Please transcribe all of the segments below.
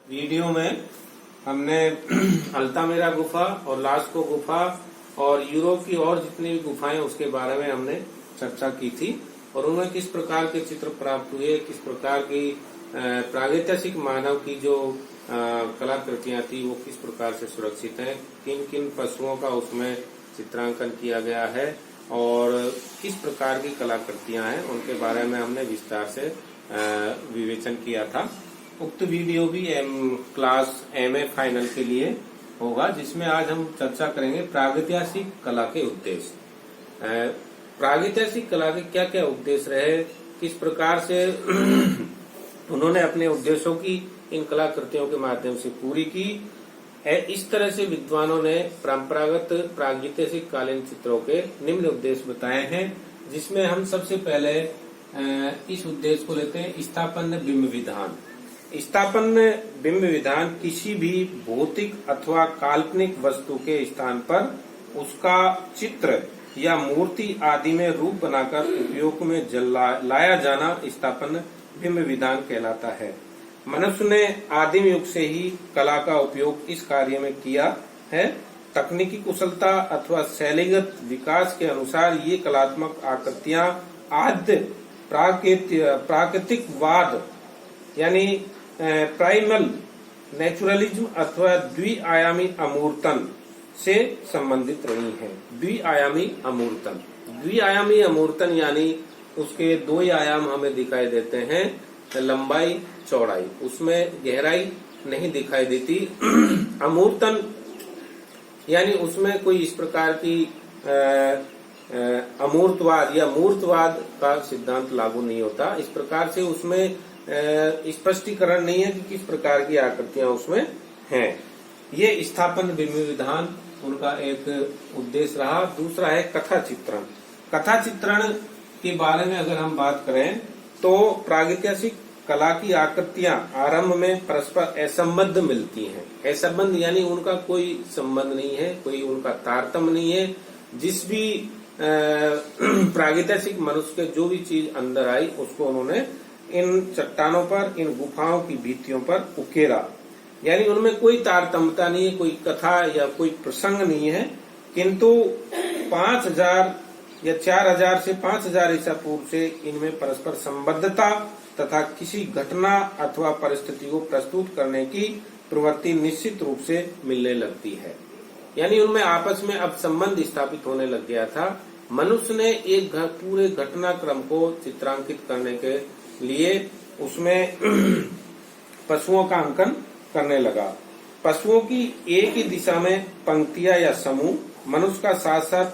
Video में हमने Altamira गुफा और लास्को गुफा और यूरोप की और जितनी भी गुफाएं उसके बारे में हमने चर्चा की थी और उनमें किस प्रकार के चित्र प्राप्त हुए, किस प्रकार की प्रागैतिहासिक मानव की जो कलाकृतियां थी वो किस प्रकार से सुरक्षित हैं, किन किन पशुओं का उसमें चित्रांकन किया गया है और किस प्रकार की कलाकृतियां हैं उनके बारे में हमने विस्तार से विवेचन किया था। उक्त वीडियो भी क्लास MA फाइनल के लिए होगा, जिसमें आज हम चर्चा करेंगे प्रागैतिहासिक कला के उद्देश्य। प्रागैतिहासिक कला के क्या क्या उद्देश्य रहे, किस प्रकार से उन्होंने अपने उद्देश्यों की इन कलाकृतियों के माध्यम से पूरी की। इस तरह से विद्वानों ने परंपरागत प्रागैतिहासिक कालीन चित्रों के निम्न उद्देश्य बताए हैं, जिसमें हम सबसे पहले इस उद्देश्य को लेते हैं स्थापन्य बिंब विधान। स्थापन्य बिंब विधान किसी भी भौतिक अथवा काल्पनिक वस्तु के स्थान पर उसका चित्र या मूर्ति आदि में रूप बनाकर उपयोग में लाया जाना स्थापन्य बिंब विधान कहलाता है। मनुष्य ने आदिम युग से ही कला का उपयोग इस कार्य में किया है। तकनीकी कुशलता अथवा शैलीगत विकास के अनुसार ये कलात्मक आकृतियां आद्य प्राकृतिकवाद यानी प्राइमल नेचुरलिज्म अथवा द्विआयामी अमूर्तन से संबंधित रही हैं। द्विआयामी अमूर्तन यानी उसके दो आयाम हमें दिखाई देते हैं, लंबाई चौड़ाई, उसमें गहराई नहीं दिखाई देती। अमूर्तन यानी उसमें कोई इस प्रकार की अमूर्तवाद या मूर्तवाद का सिद्धांत लागू नहीं होता। इस प्रकार से उसमें स्पष्टीकरण नहीं है कि किस प्रकार की आकृतियां उसमें हैं। ये स्थापन बिंब विधान उनका एक उद्देश्य रहा। दूसरा है कथा चित्रण। कथा चित्रण के बारे में अगर हम बात करें तो प्रागैतिहासिक कला की आकृतियां आरंभ में परस्पर असंबद्ध मिलती हैं। असंबद्ध यानी उनका कोई संबंध नहीं है, कोई उनका तारतम्य नहीं है। जिस भी प्रागैतिहासिक मनुष्य के जो भी चीज अंदर आई उसको उन्होंने इन चट्टानों पर, इन गुफाओं की भित्तियों पर उकेरा, यानी उनमें कोई तारतम्यता नहीं है, कोई कथा या कोई प्रसंग नहीं है। किंतु 5000 या 4000 से 5000 ईसा पूर्व से इनमें परस्पर संबद्धता तथा किसी घटना अथवा परिस्थिति को प्रस्तुत करने की प्रवृत्ति निश्चित रूप से मिलने लगती है। यानी उनमें आपस में अब संबंध स्थापित होने लग गया था। मनुष्य ने एक पूरे घटनाक्रम को चित्रांकित करने के लिए उसमें पशुओं का अंकन करने लगा। पशुओं की एक ही दिशा में पंक्तियां या समूह, मनुष्य का साथ साथ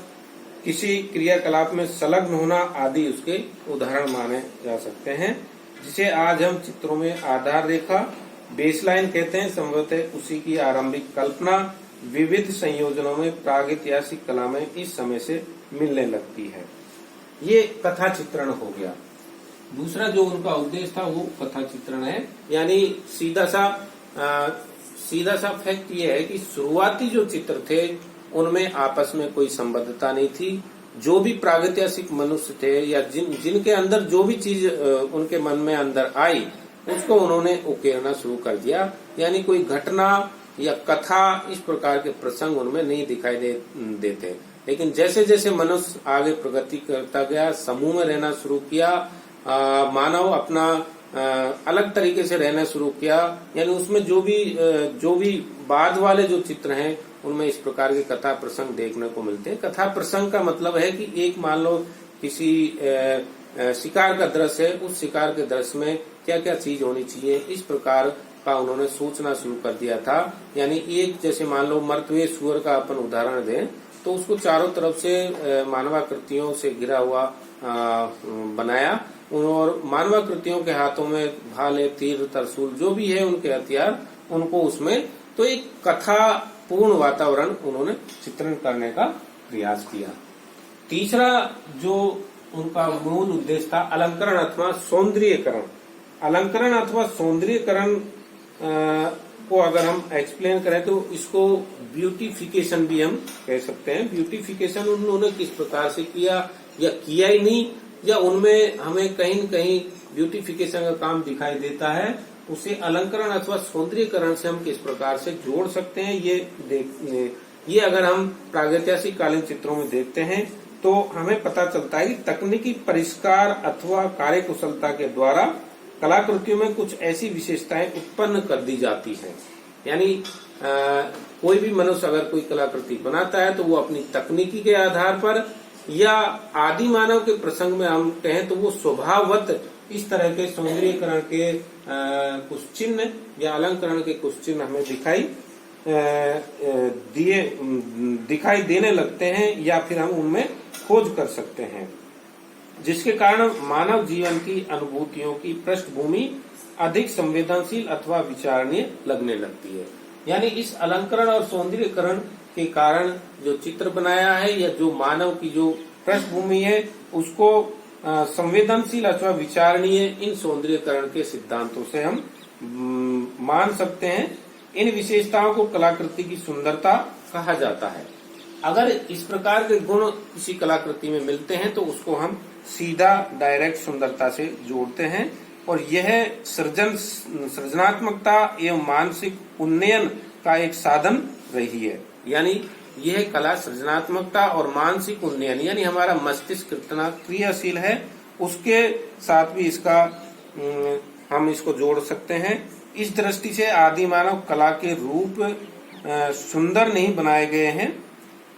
किसी क्रियाकलाप में संलग्न होना आदि उसके उदाहरण माने जा सकते हैं, जिसे आज हम चित्रों में आधार रेखा बेसलाइन कहते हैं। संभवतः उसी की आरंभिक कल्पना विविध संयोजनों में प्रागैतिहासिक कला में इस समय से मिलने लगती है। ये कथा चित्रण हो गया। दूसरा जो उनका उद्देश्य था वो कथा चित्रण है। यानी सीधा सा फैक्ट ये है कि शुरुआती जो चित्र थे उनमें आपस में कोई संबद्धता नहीं थी। जो भी प्रागैतिहासिक मनुष्य थे या जिनके अंदर जो भी चीज उनके मन में अंदर आई उसको उन्होंने उकेरना शुरू कर दिया। यानी कोई घटना या कथा इस प्रकार के प्रसंग उनमें नहीं दिखाई देते। लेकिन जैसे जैसे मनुष्य आगे प्रगति करता गया, समूह में रहना शुरू किया, मानव अपना अलग तरीके से रहना शुरू किया, यानी उसमें जो भी बाद वाले जो चित्र हैं उनमें इस प्रकार के कथा प्रसंग देखने को मिलते हैं। कथा प्रसंग का मतलब है कि एक मान लो किसी शिकार का दृश्य है, उस शिकार के दृश्य में क्या क्या चीज होनी चाहिए, इस प्रकार का उन्होंने सोचना शुरू कर दिया था। यानी एक जैसे मान लो मर्त्य सूअर का अपन उदाहरण दें तो उसको चारों तरफ से मानवाकृतियों से घिरा हुआ बनाया और मानवाकृतियों के हाथों में भाले, तीर, तरसूल जो भी है उनके हथियार, उनको उसमें तो एक कथा पूर्ण वातावरण उन्होंने चित्रण करने का प्रयास किया। तीसरा जो उनका मूल उद्देश्य था अलंकरण अथवा सौंदर्यीकरण। अलंकरण अथवा सौंदर्यीकरण को अगर हम एक्सप्लेन करें तो इसको ब्यूटिफिकेशन भी हम कह सकते हैं। ब्यूटिफिकेशन उन्होंने किस प्रकार से किया या किया ही नहीं, या उनमें हमें कहीं न कहीं ब्यूटिफिकेशन का काम दिखाई देता है उसे अलंकरण अथवा सौंदर्यीकरण से हम किस प्रकार से जोड़ सकते हैं, ये अगर हम प्रागैतिहासिक कालीन चित्रों में देखते हैं तो हमें पता चलता है कि तकनीकी परिष्कार अथवा कार्यकुशलता के द्वारा कलाकृतियों में कुछ ऐसी विशेषताएं उत्पन्न कर दी जाती हैं। यानी कोई भी मनुष्य अगर कोई कलाकृति बनाता है तो वो अपनी तकनीकी के आधार पर या आदि मानव के प्रसंग में हम कहें तो वो स्वभाववत इस तरह के सौंदर्यीकरण के कुछ चिन्ह या अलंकरण के कुछ चिन्ह हमें दिखाई देने लगते हैं या फिर हम उनमें खोज कर सकते हैं, जिसके कारण मानव जीवन की अनुभूतियों की पृष्ठभूमि अधिक संवेदनशील अथवा विचारणीय लगने लगती है। यानी इस अलंकरण और सौंदर्यीकरण के कारण जो चित्र बनाया है या जो मानव की जो पृष्ठभूमि है उसको संवेदनशील अथवा विचारणीय इन सौंदर्यीकरण के सिद्धांतों से हम मान सकते हैं। इन विशेषताओं को कलाकृति की सुंदरता कहा जाता है। अगर इस प्रकार के गुण किसी कलाकृति में मिलते हैं तो उसको हम सीधा डायरेक्ट सुंदरता से जोड़ते हैं और यह सृजनात्मकता एवं मानसिक उन्नयन का एक साधन रही है। यानी यह कला सृजनात्मकता और मानसिक उन्नयन यानी हमारा मस्तिष्क कितना क्रियाशील है उसके साथ भी इसका हम इसको जोड़ सकते हैं। इस दृष्टि से आदि मानव कला के रूप सुंदर नहीं बनाए गए हैं,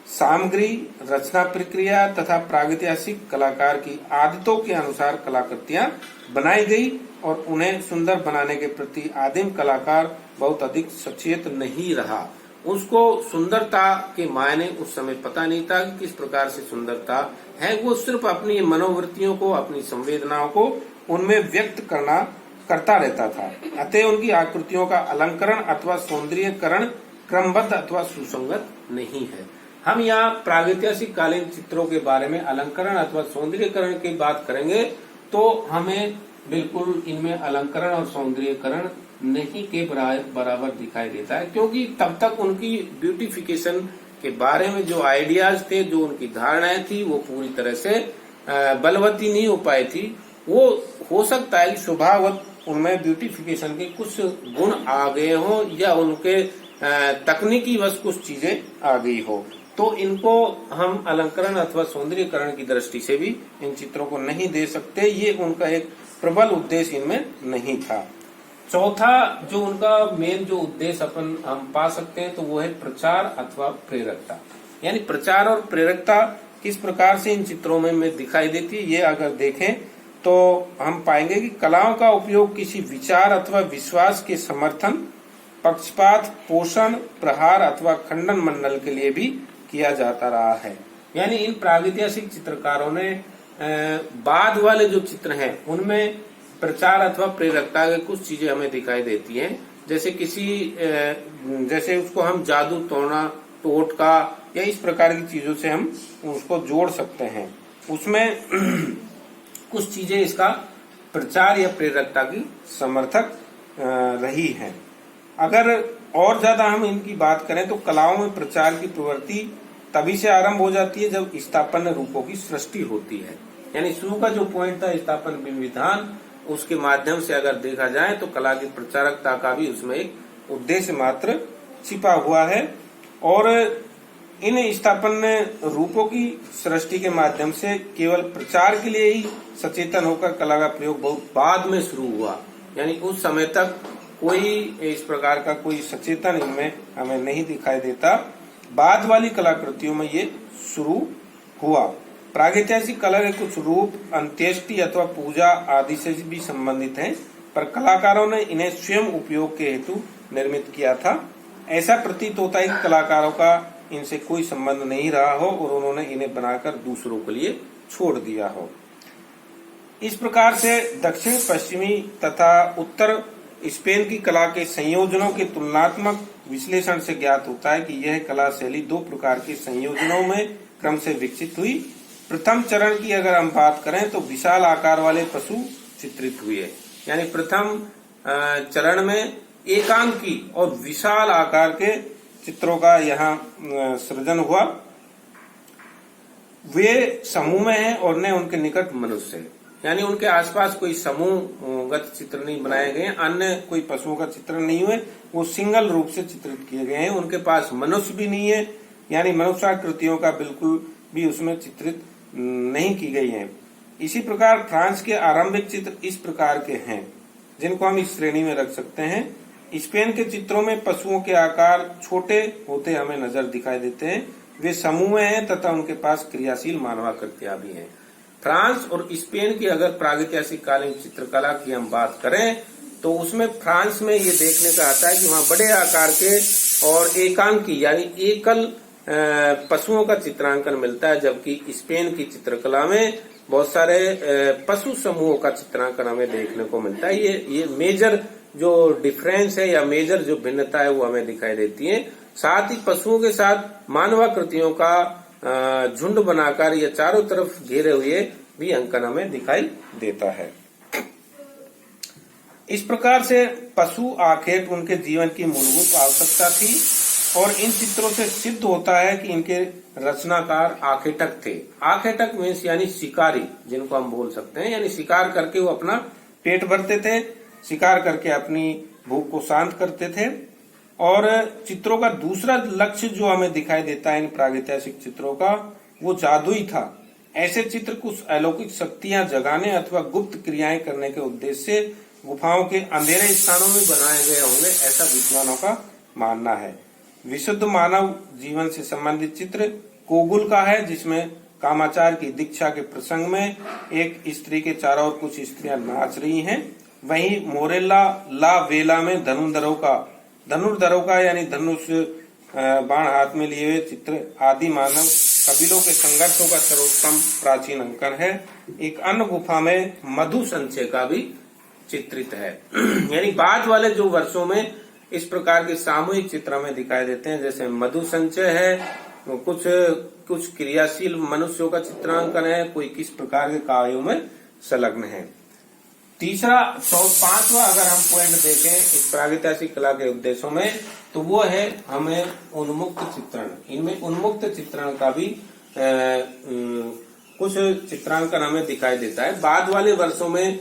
सामग्री, रचना प्रक्रिया तथा प्रागैतिहासिक कलाकार की आदतों के अनुसार कलाकृतियां बनाई गई और उन्हें सुंदर बनाने के प्रति आदिम कलाकार बहुत अधिक सचेत नहीं रहा। उसको सुंदरता के मायने उस समय पता नहीं था कि किस प्रकार से सुंदरता है, वो सिर्फ अपनी मनोवृत्तियों को, अपनी संवेदनाओं को उनमें व्यक्त करता रहता था। अतः उनकी आकृतियों का अलंकरण अथवा सौंदर्यीकरण क्रमबद्ध अथवा सुसंगत नहीं है। हम यहाँ प्रागैतिहासिक कालीन चित्रों के बारे में अलंकरण अथवा सौंदर्यीकरण की बात करेंगे तो हमें बिल्कुल इनमें अलंकरण और सौंदर्यीकरण नहीं के बराबर दिखाई देता है, क्योंकि तब तक उनकी ब्यूटिफिकेशन के बारे में जो आइडियाज थे, जो उनकी धारणाएं थी, वो पूरी तरह से बलवती नहीं हो पाई थी। वो हो सकता है कि स्वभावत उनमें ब्यूटिफिकेशन के कुछ गुण आ गए हो या उनके तकनीकी वश कुछ चीजें आ गई हो, तो इनको हम अलंकरण अथवा सौंदर्यीकरण की दृष्टि से भी इन चित्रों को नहीं दे सकते। ये उनका एक प्रबल उद्देश्य इनमें नहीं था। चौथा जो उनका मेन जो उद्देश्य हम पा सकते हैं तो वो है प्रचार अथवा प्रेरकता। यानी प्रचार और प्रेरकता किस प्रकार से इन चित्रों में दिखाई देती है, ये अगर देखें तो हम पाएंगे कि कलाओं का उपयोग किसी विचार अथवा विश्वास के समर्थन, पक्षपात, पोषण, प्रहार अथवा खंडन मंडल के लिए भी किया जाता रहा है। यानी इन प्रागैतिहासिक चित्रकारों ने बाद वाले जो चित्र हैं उनमें प्रचार अथवा प्रेरकता के कुछ चीजें हमें दिखाई देती हैं, जैसे उसको हम जादू, टोटका या इस प्रकार की चीजों से हम उसको जोड़ सकते हैं। उसमें कुछ चीजें इसका प्रचार या प्रेरकता की समर्थक रही हैं। अगर और ज्यादा हम इनकी बात करें तो कलाओं में प्रचार की प्रवृत्ति तभी से आरंभ हो जाती है जब स्थापन्य रूपों की सृष्टि होती है। यानी शुरू का जो पॉइंट था स्थापन विधान, उसके माध्यम से अगर देखा जाए तो कला की प्रचारकता का भी उसमें एक उद्देश्य मात्र छिपा हुआ है और इन स्थापन्य रूपों की सृष्टि के माध्यम से केवल प्रचार के लिए ही सचेतन होकर कला का प्रयोग बहुत बाद में शुरू हुआ। यानी उस समय तक कोई इस प्रकार का कोई सचेतन इनमें हमें नहीं दिखाई देता। बाद वाली कलाकृतियों में ये शुरू हुआ। प्रागैतिहासिक कला के कुछ रूप अंत्येष्टि अथवा पूजा आदि से भी संबंधित हैं, पर कलाकारों ने इन्हें स्वयं उपयोग के हेतु निर्मित किया था। ऐसा प्रतीत होता है कि कलाकारों का इनसे कोई संबंध नहीं रहा हो और उन्होंने इन्हें बनाकर दूसरों के लिए छोड़ दिया हो। इस प्रकार से दक्षिण पश्चिमी तथा उत्तर स्पेन की कला के संयोजनों के तुलनात्मक विश्लेषण से ज्ञात होता है कि यह कला शैली दो प्रकार के संयोजनों में क्रम से विकसित हुई। प्रथम चरण की अगर हम बात करें तो विशाल आकार वाले पशु चित्रित हुए। यानी प्रथम चरण में एकांकी और विशाल आकार के चित्रों का यहाँ सृजन हुआ। वे समूह में हैं और न उनके निकट मनुष्य है। यानी उनके आसपास कोई समूहगत चित्र नहीं बनाए गए, अन्य कोई पशुओं का चित्रण नहीं हुए, वो सिंगल रूप से चित्रित किए गए हैं। उनके पास मनुष्य भी नहीं है, यानी मनुष्याकृतियों का बिल्कुल भी उसमें चित्रित नहीं की गई है। इसी प्रकार फ्रांस के आरंभिक चित्र इस प्रकार के हैं, जिनको हम इस श्रेणी में रख सकते हैं। स्पेन के चित्रों में पशुओं के आकार छोटे होते हमें नजर दिखाई देते हैं, वे समूह में हैं तथा उनके पास क्रियाशील मानवाकृतियां भी हैं। फ्रांस और स्पेन की अगर प्रागैतिहासिक कालीन चित्रकला की हम बात करें तो उसमें फ्रांस में ये देखने का आता है कि वहाँ बड़े आकार के और एकांकी यानी एकल पशुओं का चित्रांकन मिलता है, जबकि स्पेन की चित्रकला में बहुत सारे पशु समूहों का चित्रांकन हमें देखने को मिलता है। ये मेजर जो डिफरेंस है या मेजर जो भिन्नता है वो हमें दिखाई देती है। साथ ही पशुओं के साथ मानवाकृतियों का झुंड बनाकर या चारों तरफ घेरे हुए भी अंकन हमें दिखाई देता है। इस प्रकार से पशु आखेट उनके जीवन की मूलभूत आवश्यकता थी और इन चित्रों से सिद्ध होता है कि इनके रचनाकार आखेटक थे। आखेटक मीन्स यानी शिकारी, जिनको हम बोल सकते हैं, यानी शिकार करके वो अपना पेट भरते थे, शिकार करके अपनी भूख को शांत करते थे। और चित्रों का दूसरा लक्ष्य जो हमें दिखाई देता है इन प्रागैतिहासिक चित्रों का, वो जादुई था। ऐसे चित्र कुछ अलौकिक शक्तियां जगाने अथवा गुप्त क्रियाएं करने के उद्देश्य से गुफाओं के अंधेरे स्थानों में बनाए गए होंगे, ऐसा विद्वानों का मानना है। विशुद्ध मानव जीवन से संबंधित चित्र कोगुल का है, जिसमें कामाचार की दीक्षा के प्रसंग में एक स्त्री के चारों ओर कुछ स्त्रियां नाच रही हैं। वहीं मोरेला ला वेला में धनुर्धरों का यानी धनुष बाण हाथ में लिए हुए चित्र आदि मानव कबीलों के संघर्षों का सर्वोत्तम प्राचीन अंकन है। एक अन्य गुफा में मधु संचय का भी चित्रित है। यानी बाद वाले जो वर्षों में इस प्रकार के सामूहिक चित्र हमें दिखाई देते हैं, जैसे मधु संचय है, कुछ क्रियाशील मनुष्यों का चित्रांकन है, कोई किस प्रकार के कार्यों में संलग्न है। तीसरा 5वां अगर हम पॉइंट देखें इस प्रागैतिहासिक कला के उद्देश्यों में, तो वो है हमें उन्मुक्त चित्रण। इनमें उन्मुक्त चित्रण का भी कुछ चित्रांकन हमें दिखाई देता है। बाद वाले वर्षों में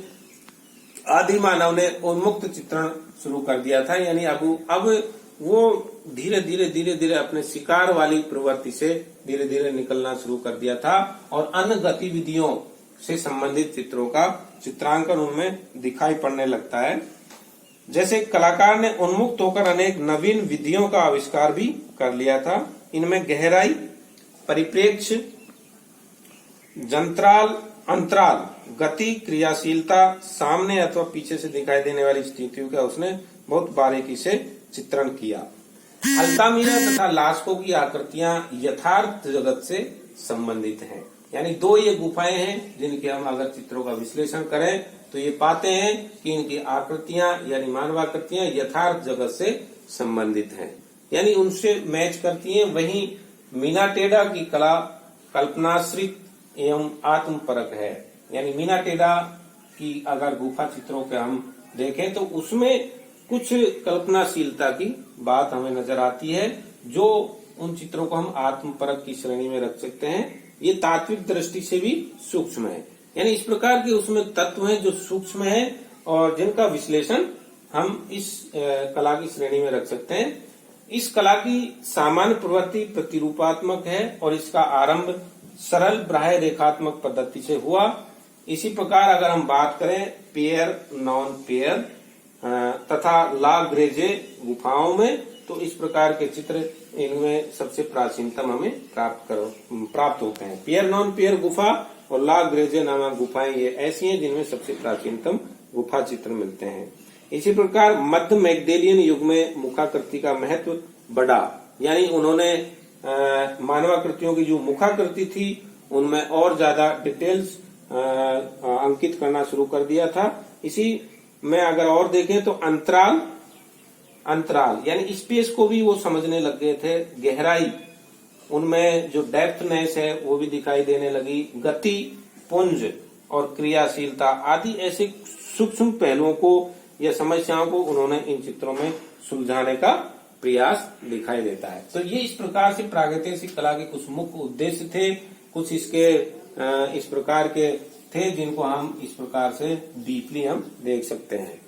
आदि मानव ने उन्मुक्त चित्रण शुरू कर दिया था, यानी अब वो धीरे धीरे अपने शिकार वाली प्रवृत्ति से धीरे धीरे निकलना शुरू कर दिया था और अन्य गतिविधियों से संबंधित चित्रों का चित्रांकन उनमें दिखाई पड़ने लगता है। जैसे कलाकार ने उन्मुक्त होकर अनेक नवीन विधियों का आविष्कार भी कर लिया था। इनमें गहराई, परिप्रेक्ष्य, जंतराल, अंतराल, गति, क्रियाशीलता, सामने अथवा पीछे से दिखाई देने वाली स्थितियों का उसने बहुत बारीकी से चित्रण किया। अल्तामिरा तथा लास्को की आकृतियां यथार्थ जगत से संबंधित हैं। यानी दो ये गुफाएं हैं जिनके हम अगर चित्रों का विश्लेषण करें तो ये पाते हैं कि इनकी आकृतियां यानी मानवाकृतियां यथार्थ जगत से संबंधित हैं, यानी उनसे मैच करती हैं। वहीं मीना टेढ़ा की कला कल्पनाश्रित एवं आत्मपरक है। यानी मीना टेढ़ा की अगर गुफा चित्रों के हम देखें तो उसमें कुछ कल्पनाशीलता की बात हमें नजर आती है, जो उन चित्रों को हम आत्मपरक की श्रेणी में रख सकते हैं। ये तात्विक दृष्टि से भी सूक्ष्म है, यानी इस प्रकार के उसमें तत्व हैं जो सूक्ष्म है और जिनका विश्लेषण हम इस कला की श्रेणी में रख सकते हैं। इस कला की सामान्य प्रवृत्ति प्रतिरूपात्मक है और इसका आरंभ सरल बाह्य रेखात्मक पद्धति से हुआ। इसी प्रकार अगर हम बात करें पेयर, नॉन पेयर तथा ला ग्रेजे गुफाओं में, तो इस प्रकार के चित्र इनमें सबसे प्राचीनतम हमें प्राप्त होते हैं। पेयर नॉन पेयर गुफा और ला ग्रेजे नामक गुफाएं ये ऐसी हैं जिनमें सबसे प्राचीनतम गुफा चित्र मिलते हैं। इसी प्रकार मध्य मैग्डेलियन युग में मुखाकृति का महत्व बढ़ा, यानी उन्होंने मानवाकृतियों की जो मुखाकृति थी उनमें और ज्यादा डिटेल्स अंकित करना शुरू कर दिया था। इसी में अगर और देखें तो अंतराल यानी स्पेस को भी वो समझने लग गए थे। गहराई, उनमें जो डेप्थनेस है वो भी दिखाई देने लगी। गति, पुंज और क्रियाशीलता आदि ऐसे सूक्ष्म पहलुओं को या समस्याओं को उन्होंने इन चित्रों में सुलझाने का प्रयास दिखाई देता है। तो ये इस प्रकार से प्रागैतिहासिक कला के कुछ मुख्य उद्देश्य थे, कुछ इसके इस प्रकार के थे जिनको हम इस प्रकार से डीपली हम देख सकते हैं।